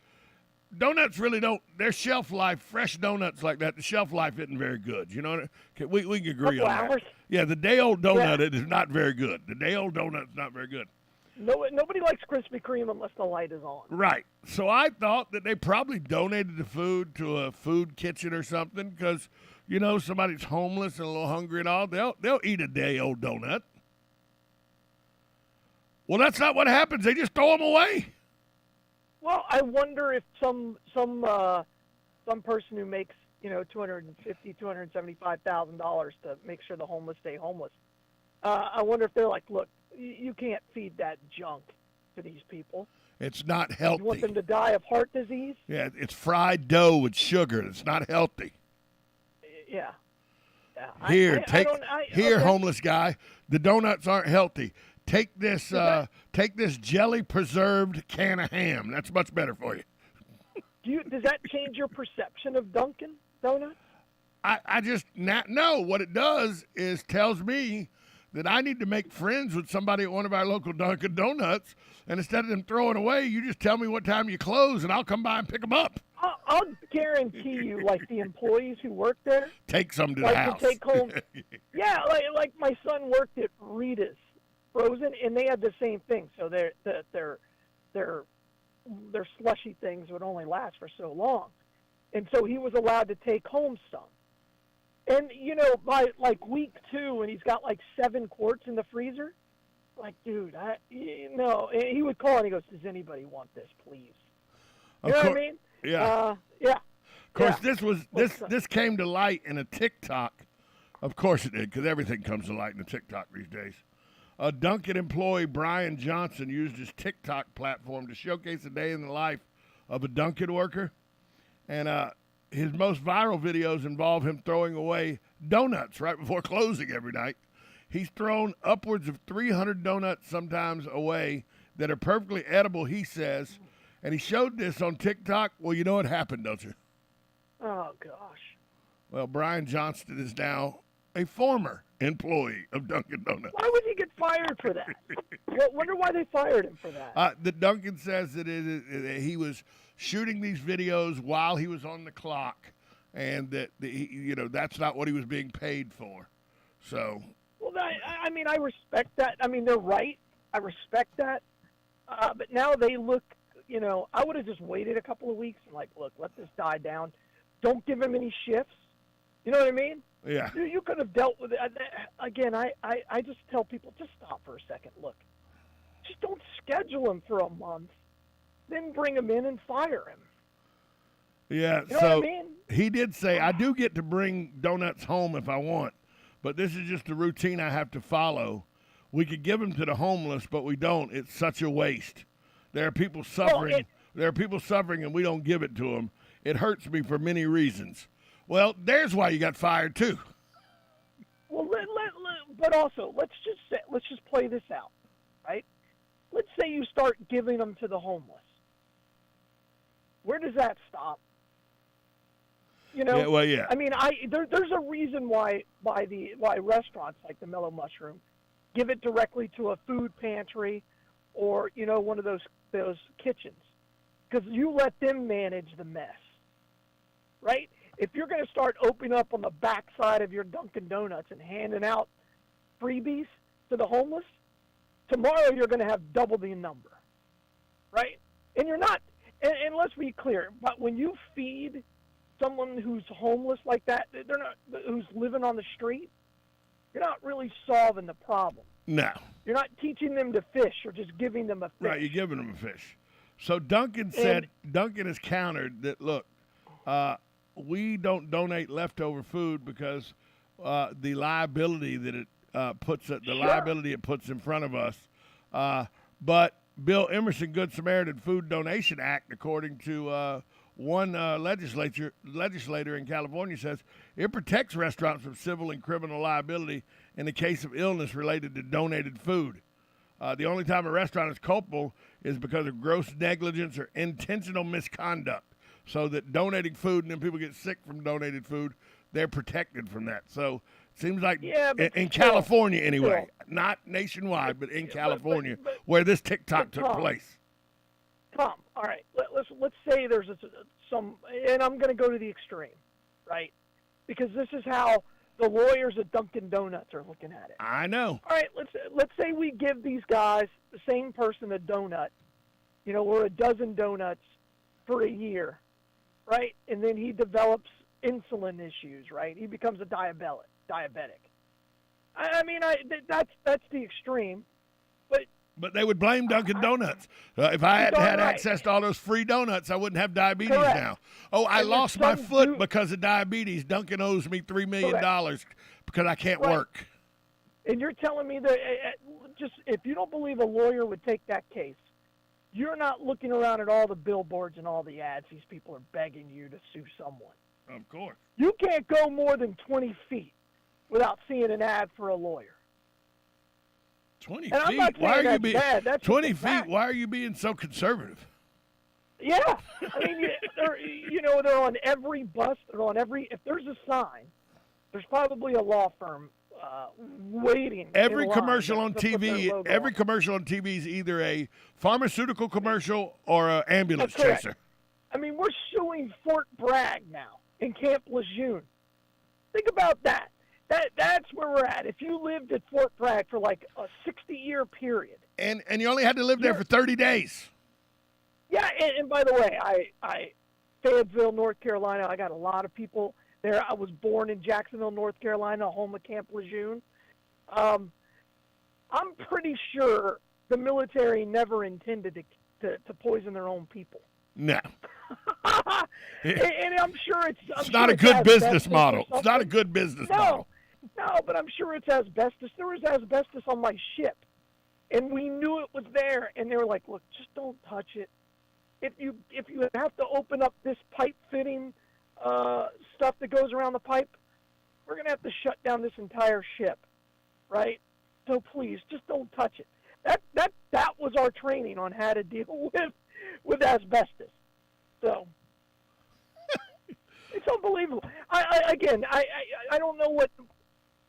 donuts really don't, their shelf life, fresh donuts like that, the shelf life isn't very good. You know, we can agree on that. Hours. Yeah, the day-old donut is not very good. The day-old donut's not very good. Nobody likes Krispy Kreme unless the light is on. Right. So I thought that they probably donated the food to a food kitchen or something because, you know, somebody's homeless and a little hungry and all. They'll eat a day-old donut. Well, that's not what happens. They just throw them away. Well, I wonder if some person who makes, you know, $275,000 to make sure the homeless stay homeless. I wonder if they're like, look, you can't feed that junk to these people. It's not healthy. You want them to die of heart disease? Yeah, it's fried dough with sugar. It's not healthy. Yeah. Here, homeless guy. The donuts aren't healthy. Take this jelly preserved can of ham. That's much better for you. Does that change your perception of Dunkin' Donuts? I just no. What it does is tells me that I need to make friends with somebody at one of our local Dunkin' Donuts, and instead of them throwing away, you just tell me what time you close, and I'll come by and pick them up. I'll guarantee you, like the employees who work there, take some to the house. To take home. Yeah, like my son worked at Rita's Frozen, and they had the same thing. So their slushy things would only last for so long, and so he was allowed to take home some. And, you know, by, like, week 2, and he's got, like, 7 quarts in the freezer, like, dude, no. And he would call, and he goes, does anybody want this, please? You know what I mean? Yeah. Yeah. Of course, this came to light in a TikTok. Of course it did, because everything comes to light in a TikTok these days. A Dunkin' employee, Brian Johnson, used his TikTok platform to showcase a day in the life of a Dunkin' worker. And, his most viral videos involve him throwing away donuts right before closing every night. He's thrown upwards of 300 donuts sometimes away that are perfectly edible, he says. And he showed this on TikTok. Well, you know what happened, don't you? Oh, gosh. Well, Brian Johnston is now a former employee of Dunkin' Donuts. Why would he get fired for that? I wonder why they fired him for that. The Dunkin' says that he was shooting these videos while he was on the clock, and that that's not what he was being paid for. So. Well, I mean, I respect that. I mean, they're right. I respect that. But now they look, I would have just waited a couple of weeks and look, let this die down. Don't give him any shifts. You know what I mean? Yeah. You could have dealt with it. Again, I just tell people, just stop for a second. Look, just don't schedule him for a month, then bring him in and fire him. Yeah, you know so what I mean? He did say, I do get to bring donuts home if I want, but this is just a routine I have to follow. We could give them to the homeless, but we don't. It's such a waste. There are people suffering. There are people suffering, and we don't give it to them. It hurts me for many reasons. Well, there's why you got fired, too. Well, but also, let's just play this out, right? Let's say you start giving them to the homeless. Where does that stop? Yeah, well, yeah. I mean, there's a reason why restaurants like the Mellow Mushroom give it directly to a food pantry or one of those kitchens, because you let them manage the mess, right? If you're going to start opening up on the backside of your Dunkin' Donuts and handing out freebies to the homeless, tomorrow you're going to have double the number, right? And you're not. And let's be clear, but when you feed someone who's homeless like that, who's living on the street, you're not really solving the problem. No. You're not teaching them to fish or just giving them a fish. Right, you're giving them a fish. So Duncan has countered that, look, we don't donate leftover food because the liability that it puts in front of us. But Bill Emerson Good Samaritan Food Donation Act, according to one legislator in California, says it protects restaurants from civil and criminal liability in the case of illness related to donated food. The only time a restaurant is culpable is because of gross negligence or intentional misconduct. So that donating food and then people get sick from donated food, they're protected from that. So it seems like in California anyway, not nationwide, but in California, where this TikTok took place. Tom, all right, let's say there's some, and I'm going to go to the extreme, right? Because this is how the lawyers at Dunkin' Donuts are looking at it. I know. All right, let's say we give these guys, the same person, a donut, or a dozen donuts for a year, right? And then he develops insulin issues, right? He becomes a diabetic. I mean, that's the extreme, but they would blame Dunkin' Donuts. If I hadn't had access to all those free donuts, I wouldn't have diabetes now. Oh, I lost my foot because of diabetes. Dunkin' owes me $3 million because I can't work. And you're telling me that just if you don't believe a lawyer would take that case, you're not looking around at all the billboards and all the ads these people are begging you to sue someone. Of course. You can't go more than 20 feet without seeing an ad for a lawyer. 20 and feet? Why are you being 20 feet? Why are you being so conservative? Yeah, I mean, they're on every bus. They're on every. If there's a sign, there's probably a law firm waiting. Every commercial on TV. Every commercial on TV is either a pharmaceutical commercial or an ambulance chaser. I mean, we're suing Fort Bragg now in Camp Lejeune. Think about that. That's where we're at. If you lived at Fort Bragg for like a 60-year period. And you only had to live there for 30 days. Yeah, and by the way, I Fayetteville, North Carolina, I got a lot of people there. I was born in Jacksonville, North Carolina, home of Camp Lejeune. I'm pretty sure the military never intended to poison their own people. No. and I'm sure it's not a good business model. It's not a good business model. No, but I'm sure it's asbestos. There was asbestos on my ship, and we knew it was there. And they were like, "Look, just don't touch it. If you have to open up this pipe fitting stuff that goes around the pipe, we're gonna have to shut down this entire ship, right? So please, just don't touch it." That was our training on how to deal with asbestos. So it's unbelievable. I don't know what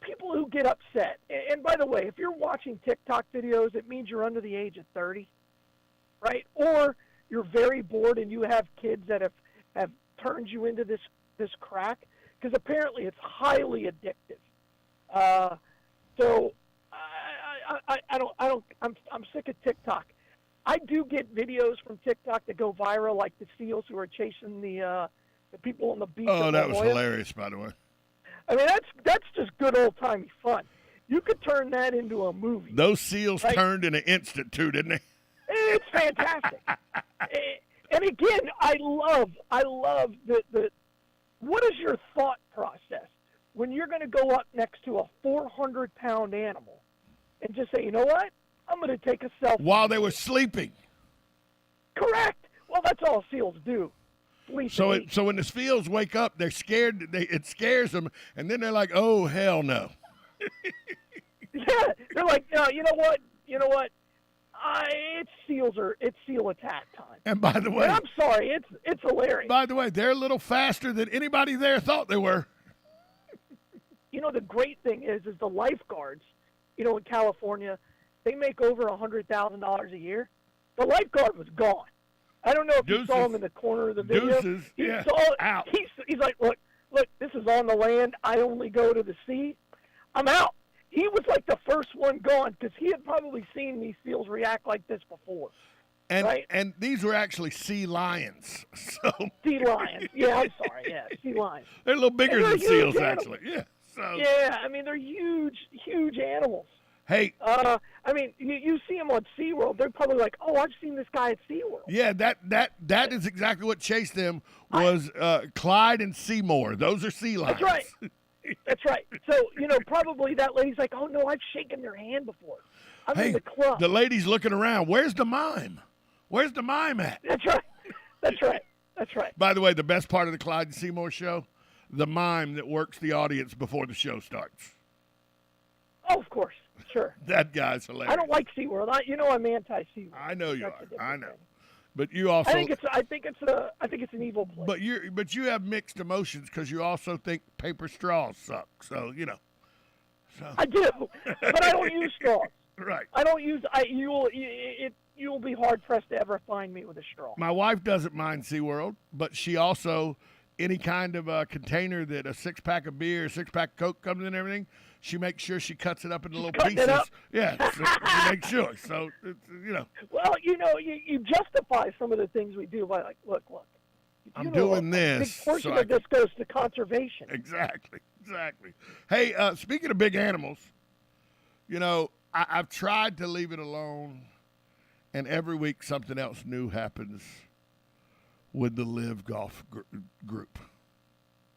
people who get upset. And by the way, if you're watching TikTok videos, it means you're under the age of 30, right? Or you're very bored and you have kids that have turned you into this crack, because apparently it's highly addictive. So I'm sick of TikTok. I do get videos from TikTok that go viral, like the seals who are chasing the people on the beach. Oh, that was La Jolla. hilarious, by the way. I mean, that's just good old-timey fun. You could turn that into a movie. Those seals turned in an instant, too, didn't they? It's fantastic. And again, I love the what is your thought process when you're going to go up next to a 400-pound animal and just say, you know what? I'm going to take a selfie. While they were sleeping. Correct. Well, that's all seals do. So when the seals wake up, they're scared. It scares them, and then they're like, "Oh hell no!" Yeah, they're like, no, you know what? It's seal attack time. And by the way, and I'm sorry, it's hilarious. By the way, they're a little faster than anybody there thought they were. You know, the great thing is the lifeguards. You know, in California, they make over $100,000 a year. The lifeguard was gone. I don't know if you saw him in the corner of the video. Deuces, He yeah, saw, out. He's like, look, this is on the land. I only go to the sea. I'm out. He was like the first one gone because he had probably seen these seals react like this before. And these were actually sea lions. So sea lions. Yeah, I'm sorry. Yeah, sea lions. They're a little bigger than seals, actually. Yeah. So. Yeah, I mean, they're huge, huge animals. Hey. I mean, you see them on SeaWorld, they're probably like, oh, I've seen this guy at SeaWorld. Yeah, that is exactly what chased them was Clyde and Seymour. Those are sea lions. That's right. That's right. So, you know, probably that lady's like, oh, no, I've shaken their hand before. I'm in the club. The lady's looking around. Where's the mime? Where's the mime at? That's right. That's right. That's right. By the way, the best part of the Clyde and Seymour show, the mime that works the audience before the show starts. Oh, of course. Sure. That guy's hilarious. I don't like SeaWorld. I'm anti-SeaWorld. I know you are. I know. But you also I think it's an evil place. But you have mixed emotions because you also think paper straws suck. So, you know. So. I do. But I don't use straws. Right. I don't use you'll be hard pressed to ever find me with a straw. My wife doesn't mind SeaWorld, but she also any kind of container that a 6-pack of beer, 6-pack of Coke comes in and everything, she makes sure she cuts it up into little pieces. Yeah, so she makes sure. So, you know. Well, you know, you justify some of the things we do by like, look. I'm doing this. A big portion of this goes to conservation. Exactly. Hey, speaking of big animals, you know, I've tried to leave it alone, and every week something else new happens with the Live Golf group.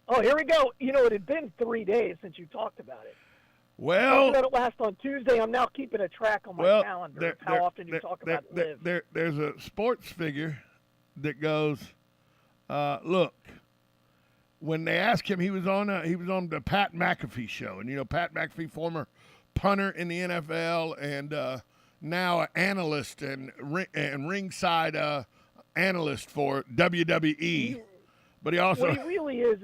Oh, here we go. You know, it had been 3 days since you talked about it. Well, it last on Tuesday. I'm now keeping a track on my calendar of how often you talk about Live. There's a sports figure that goes, look, when they asked him, he was on the Pat McAfee show, and you know Pat McAfee, former punter in the NFL, and now an analyst and ringside analyst for WWE. But he also what he really is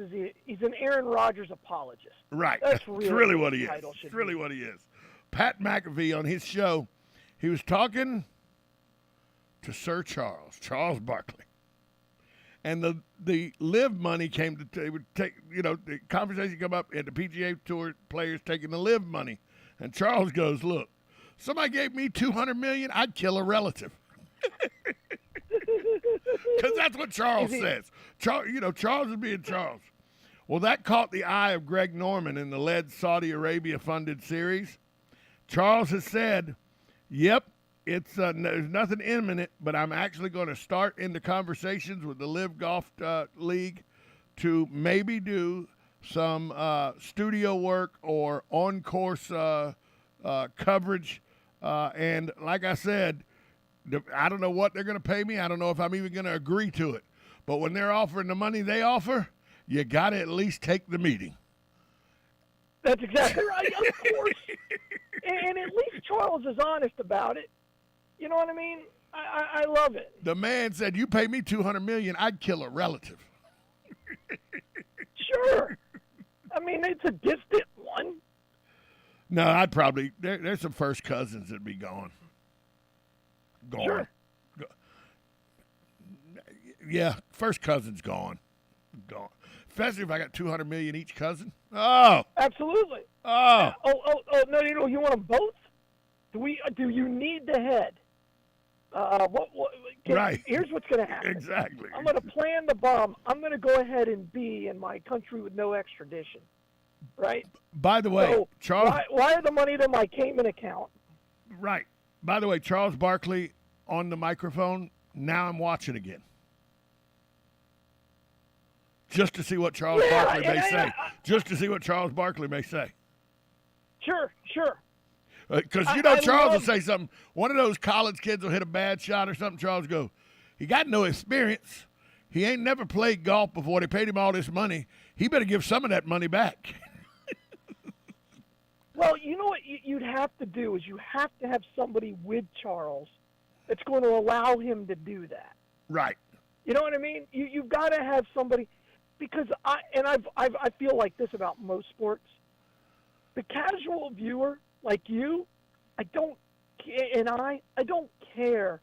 he's an Aaron Rodgers apologist. Right. That's really what he is. That's really what he is. Pat McAfee on his show, he was talking to Sir Charles Barkley. And the Live money came to they would take, you know, the conversation come up and the PGA Tour players taking the Live money. And Charles goes, "Look, somebody gave me $200 million, I'd kill a relative." Because that's what Charles says. Charles is being Charles. Well, that caught the eye of Greg Norman in the led Saudi Arabia-funded series. Charles has said, yep, it's there's nothing imminent, but I'm actually going to start into conversations with the Live Golf League to maybe do some studio work or on-course coverage. And like I said, I don't know what they're going to pay me. I don't know if I'm even going to agree to it. But when they're offering the money they offer, you got to at least take the meeting. That's exactly right, of course. And at least Charles is honest about it. You know what I mean? I love it. The man said, you pay me $200 million, I'd kill a relative. Sure. I mean, it's a distant one. No, I'd probably, there's some first cousins that'd be gone. Sure. Yeah, first cousin's gone. Especially if I got $200 million each cousin. Oh, absolutely. Oh. No, you want them both? Do you need the head? Right. Here's what's going to happen. Exactly. I'm going to plan the bomb. I'm going to go ahead and be in my country with no extradition. Right? By the way, so Charles. Wire the money to my Cayman account. Right. By the way, Charles Barkley on the microphone. Now I'm watching again. Just to see what Charles Barkley may say. Just to see what Charles Barkley may say. Sure. Because, Charles will say something. One of those college kids will hit a bad shot or something. Charles go, he got no experience. He ain't never played golf before. They paid him all this money. He better give some of that money back. Well, you know what you'd have to do is you have to have somebody with Charles that's going to allow him to do that. Right. You know what I mean? You've got to have somebody, because I feel like this about most sports. The casual viewer like you, I don't care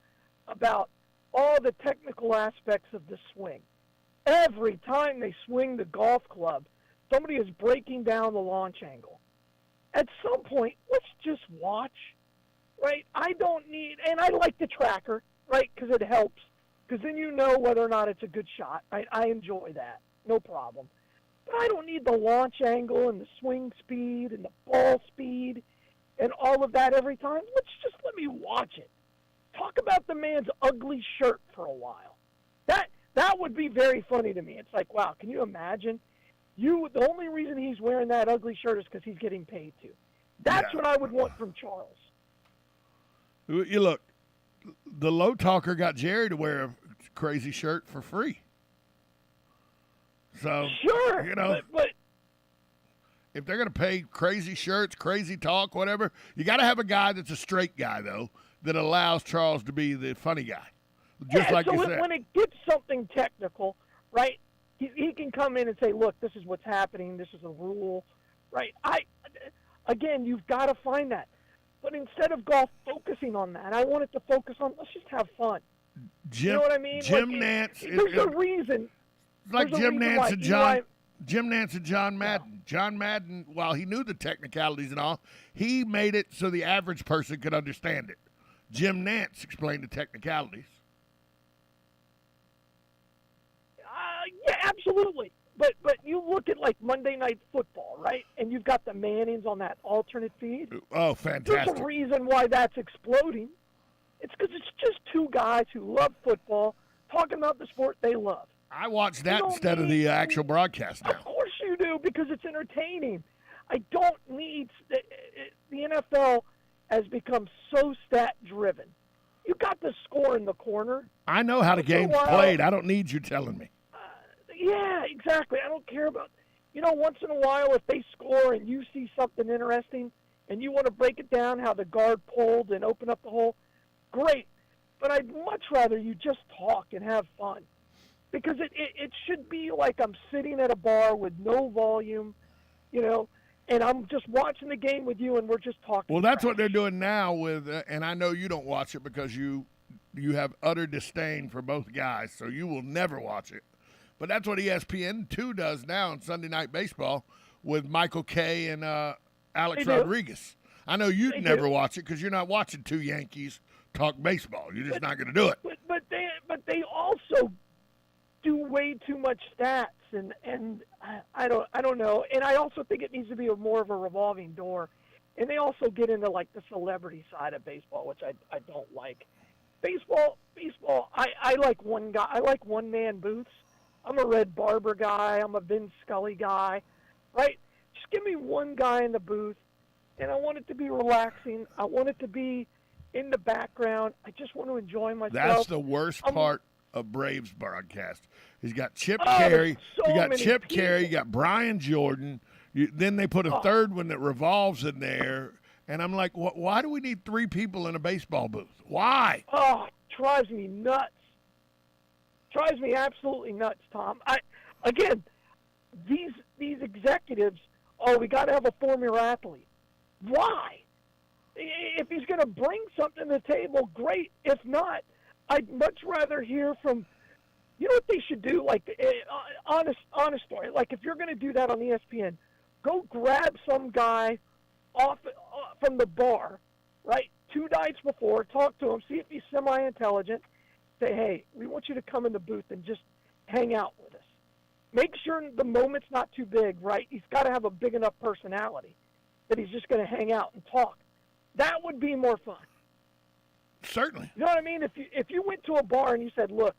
about all the technical aspects of the swing. Every time they swing the golf club, somebody is breaking down the launch angle. At some point, let's just watch, right? I don't need, and I like the tracker, right, because it helps, because then you know whether or not it's a good shot, right? I enjoy that, no problem. But I don't need the launch angle and the swing speed and the ball speed and all of that every time. Let me watch it. Talk about the man's ugly shirt for a while. That would be very funny to me. It's like, wow, can you imagine? The only reason he's wearing that ugly shirt is because he's getting paid to. That's what I would want from Charles. You look, the low talker got Jerry to wear a crazy shirt for free. So, sure, but if they're going to pay crazy shirts, crazy talk, whatever, you got to have a guy that's a straight guy, though, that allows Charles to be the funny guy. Just like so you said. When it gets something technical, right, he can come in and say, look, this is what's happening, this is a rule, right? Again, you've got to find that. But instead of golf focusing on that, I want it to focus on, let's just have fun. You know what I mean? Jim Nance. There's a reason. It's like Jim Nance and John Madden. Yeah. John Madden, while he knew the technicalities and all, he made it so the average person could understand it. Jim Nance explained the technicalities. Yeah, absolutely. But you look at like Monday Night Football, right? And you've got the Mannings on that alternate feed. Oh, fantastic. There's a reason why that's exploding. It's because it's just two guys who love football talking about the sport they love. I watch that instead of the actual broadcast now. Of course you do, because it's entertaining. I don't need – the NFL has become so stat-driven. You got the score in the corner. I know how the game's played. I don't need you telling me. Yeah, exactly. I don't care about – once in a while if they score and you see something interesting and you want to break it down, how the guard pulled and opened up the hole, great. But I'd much rather you just talk and have fun. Because it should be like I'm sitting at a bar with no volume, and I'm just watching the game with you and we're just talking. Well, that's what they're doing now with, and I know you don't watch it because you have utter disdain for both guys, so you will never watch it. But that's what ESPN2 does now on Sunday Night Baseball with Michael Kay and Alex Rodriguez. I know you'd never watch it because you're not watching two Yankees talk baseball. You're just not going to do it. But they also do way too much stats, and I don't know. And I also think it needs to be more of a revolving door. And they also get into like the celebrity side of baseball, which I don't like. Baseball. I like one guy. I like one-man booths. I'm a Red Barber guy. I'm a Vin Scully guy, right? Just give me one guy in the booth, and I want it to be relaxing. I want it to be in the background. I just want to enjoy myself. That's the worst part of Braves broadcast. He's got Chip Carey. You got Chip Carey. You got Brian Jordan. Then they put a third one that revolves in there. And I'm like, why do we need three people in a baseball booth? Why? Oh, it drives me nuts. Drives me absolutely nuts, Tom. Again, these executives, we got to have a former athlete. Why? If he's going to bring something to the table, great. If not, I'd much rather hear from, what they should do? Like, honest story. Like, if you're going to do that on ESPN, Go grab some guy off from the bar, right? 2 nights before, talk to him, see if he's semi-intelligent. Say, hey, we want you to come in the booth and just hang out with us. Make sure the moment's not too big, right? He's got to have a big enough personality that he's just going to hang out and talk. That would be more fun. Certainly. You know what I mean? If you went to a bar and you said, look,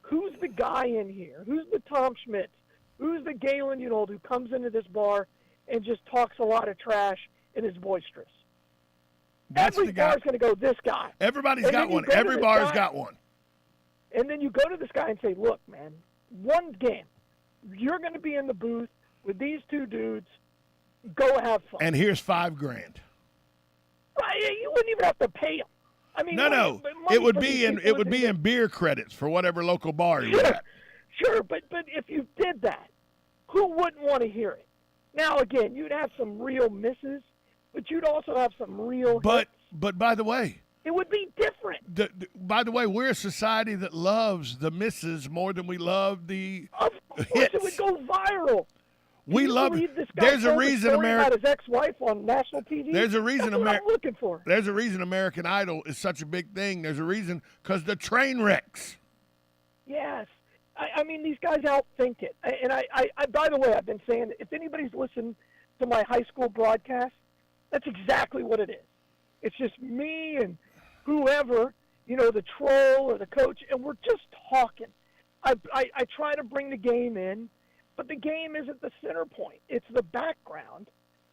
who's the guy in here? Who's the Tom Schmitz? Who's the Galen Unold who comes into this bar and just talks a lot of trash and is boisterous? That's Every the guy. bar's going to go, this guy. Everybody's And got then you one. go to Every this bar's guy- got one. And then you go to this guy and say, look, man, one game. You're going to be in the booth with these 2 dudes. Go have fun. And here's $5,000. Right, you wouldn't even have to pay them. I mean, No. money It would for be these in people it would is- be in beer credits for whatever local bar you're at. Sure, but if you did that, who wouldn't want to hear it? Now, again, you'd have some real misses, but you'd also have some real hits. But by the way, It would be different. By the way, we're a society that loves the misses more than we love the Of course, hits. it would go viral. We Can you love. believe this guy There's a told reason story about America. his ex-wife on national TV. There's a reason That's what I'm looking for. There's a reason American Idol is such a big thing. There's a reason because the train wrecks. Yes. I mean, these guys outthink it. And I, by the way, I've been saying, if anybody's listened to my high school broadcast, that's exactly what it is. It's just me and whoever, the troll or the coach, and we're just talking. I try to bring the game in, but the game isn't the center point. It's the background,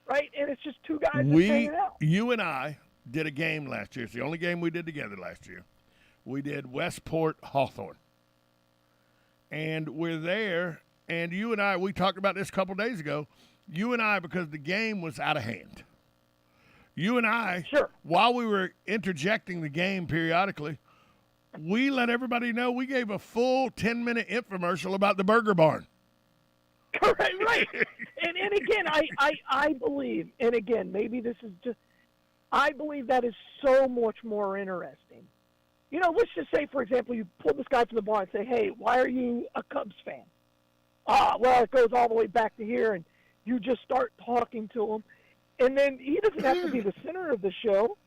right? And it's just 2 guys just hanging out. You and I did a game last year. It's the only game we did together last year. We did Westport Hawthorne. And we're there, and you and I, we talked about this a couple days ago. You and I, because the game was out of hand. You and I, while we were interjecting the game periodically, we let everybody know we gave a full 10-minute infomercial about the Burger Barn. Correct, right. And again, I believe, and again, maybe this is just, I believe that is so much more interesting. Let's just say, for example, you pull this guy from the bar and say, hey, why are you a Cubs fan? Well, it goes all the way back to here, and you just start talking to him. And then he doesn't have to be the center of the show,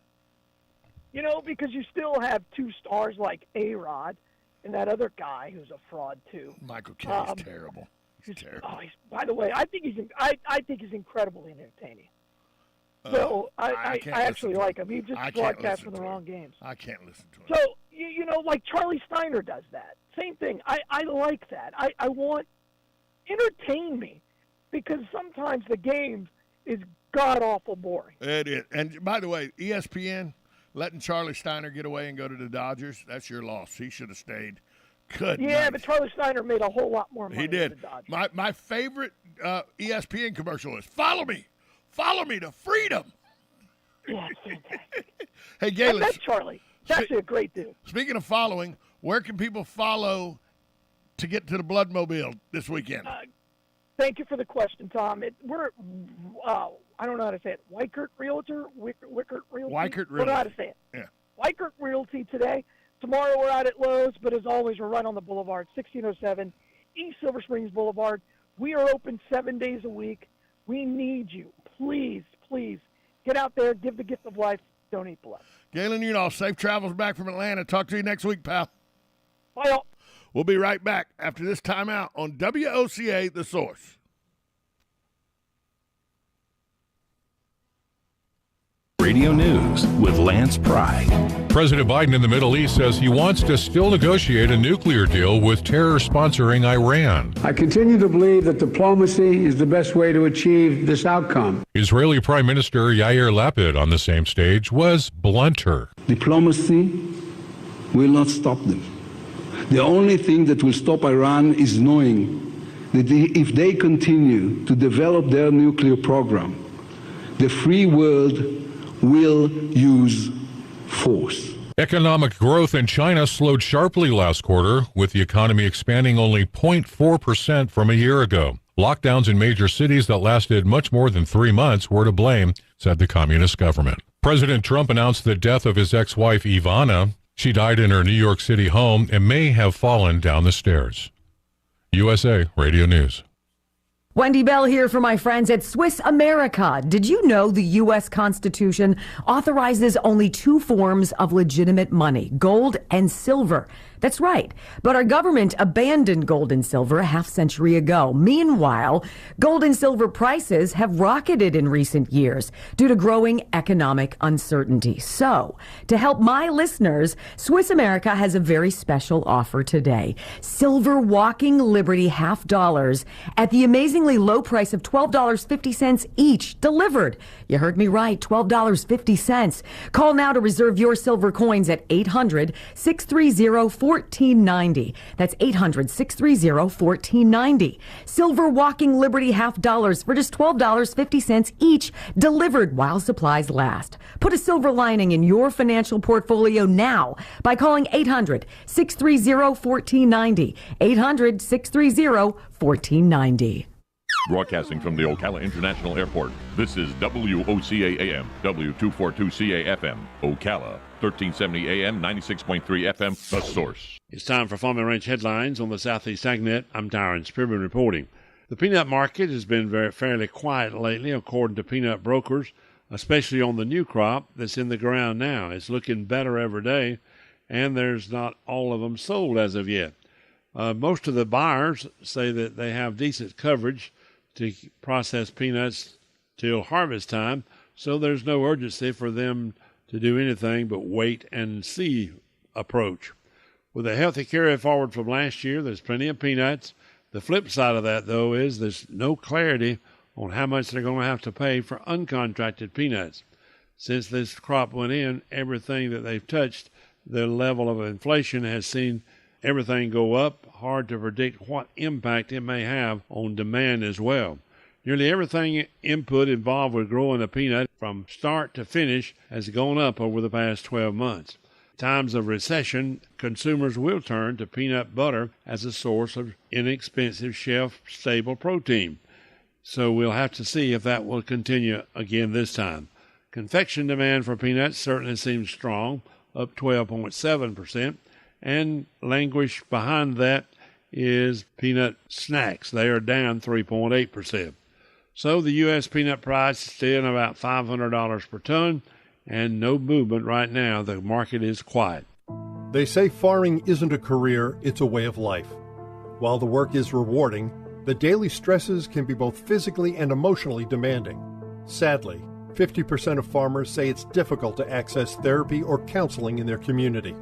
because you still have 2 stars like A-Rod and that other guy who's a fraud, too. Michael Kay is terrible. He's terrible. By the way, I think he's incredibly entertaining. So I actually like him. He just broadcasts for the wrong games. I can't listen to him. So, like Charlie Steiner does that. Same thing. I like that. I want, entertain me, because sometimes the game is god-awful boring. It is. And by the way, ESPN letting Charlie Steiner get away and go to the Dodgers, that's your loss. He should have stayed. Good Yeah, night. but Charlie Steiner made a whole lot more money He did. than the Dodgers. My favorite ESPN commercial is follow me to freedom. Yeah, it's fantastic. Hey, I Galen. met Charlie. He's actually a great dude. Speaking of following, where can people follow to get to the Bloodmobile this weekend? Thank you for the question, Tom. We're, I don't know how to say it, Weichert Realtor? Wickert Realty? Weichert I don't know how to Realty. say it. Yeah. Weichert Realty today. Tomorrow we're out at Lowe's, but as always, we're right on the boulevard, 1607 East Silver Springs Boulevard. We are open 7 days a week. We need you. Please, please, get out there, give the gift of life, donate blood. Galen Unold, safe travels back from Atlanta. Talk to you next week, pal. Bye, all. We'll be right back after this timeout on WOCA, The Source. Radio News with Lance Pry. President Biden in the Middle East says he wants to still negotiate a nuclear deal with terror-sponsoring Iran. I continue to believe that diplomacy is the best way to achieve this outcome. Israeli Prime Minister Yair Lapid on the same stage was blunter. Diplomacy will not stop them. The only thing that will stop Iran is knowing that if they continue to develop their nuclear program, the free world will use force. Economic growth in China slowed sharply last quarter, with the economy expanding only 0.4% from a year ago. Lockdowns in major cities that lasted much more than 3 months were to blame, said the communist government. President Trump announced the death of his ex-wife Ivana. She died in her New York City home and may have fallen down the stairs. USA Radio News. Wendy Bell here for my friends at Swiss America. Did you know the U.S. Constitution authorizes only two forms of legitimate money, gold and silver? That's right. But our government abandoned gold and silver a half century ago. Meanwhile, gold and silver prices have rocketed in recent years due to growing economic uncertainty. So, to help my listeners, Swiss America has a very special offer today. Silver Walking Liberty $half at the amazingly low price of $12.50 each, delivered. You heard me right, $12.50. Call now to reserve your silver coins at 800-630-1490. That's 800-630-1490. Silver Walking Liberty $half for just $12.50 each, delivered while supplies last. Put a silver lining in your financial portfolio now by calling 800-630-1490. 800-630-1490. Broadcasting from the Ocala International Airport, this is WOCA AM, W242CA FM, Ocala, 1370 AM, 96.3 FM, The Source. It's time for Farm and Ranch headlines on the Southeast AgNet. I'm Tyron Spearman reporting. The peanut market has been fairly quiet lately, according to peanut brokers, especially on the new crop that's in the ground now. It's looking better every day, and there's not all of them sold as of yet. Most of the buyers say that they have decent coverage to process peanuts till harvest time, so there's no urgency for them to do anything but wait and see approach. With a healthy carry forward from last year, there's plenty of peanuts. The flip side of that, though, is there's no clarity on how much they're going to have to pay for uncontracted peanuts. Since this crop went in, everything that they've touched, the level of inflation has seen everything go up. Hard to predict what impact it may have on demand as well. Nearly everything input involved with growing a peanut from start to finish has gone up over the past 12 months. Times of recession, consumers will turn to peanut butter as a source of inexpensive, shelf-stable protein. So we'll have to see if that will continue again this time. Confection demand for peanuts certainly seems strong, up 12.7%, and languish behind that is peanut snacks. They are down 3.8%. So the U.S. peanut price is still about $500 per ton, and no movement right now. The market is quiet. They say farming isn't a career, it's a way of life. While the work is rewarding, the daily stresses can be both physically and emotionally demanding. Sadly, 50% of farmers say it's difficult to access therapy or counseling in their community.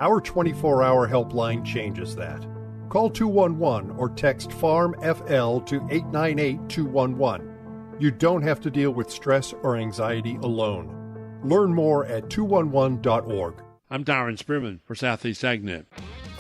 Our 24-hour helpline changes that. Call 211 or text FARM-FL to 898-211. You don't have to deal with stress or anxiety alone. Learn more at 211.org. I'm Tyron Spearman for Southeast AgNet.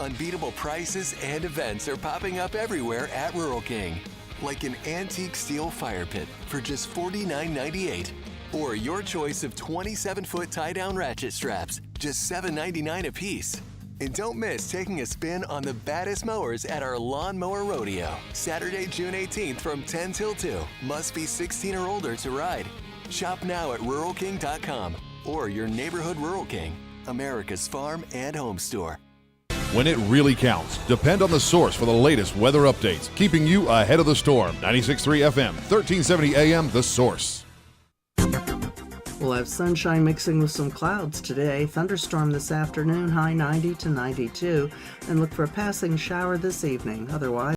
Unbeatable prices and events are popping up everywhere at Rural King. Like an antique steel fire pit for just $49.98. Or your choice of 27-foot tie-down ratchet straps, just $7.99 a piece. And don't miss taking a spin on the baddest mowers at our Lawn Mower Rodeo. Saturday, June 18th from 10 till 2. Must be 16 or older to ride. Shop now at RuralKing.com or your neighborhood Rural King, America's farm and home store. When it really counts, depend on The Source for the latest weather updates, keeping you ahead of the storm. 96.3 FM, 1370 AM, The Source. We'll have sunshine mixing with some clouds today. Thunderstorm this afternoon, high 90 to 92. And look for a passing shower this evening. Otherwise,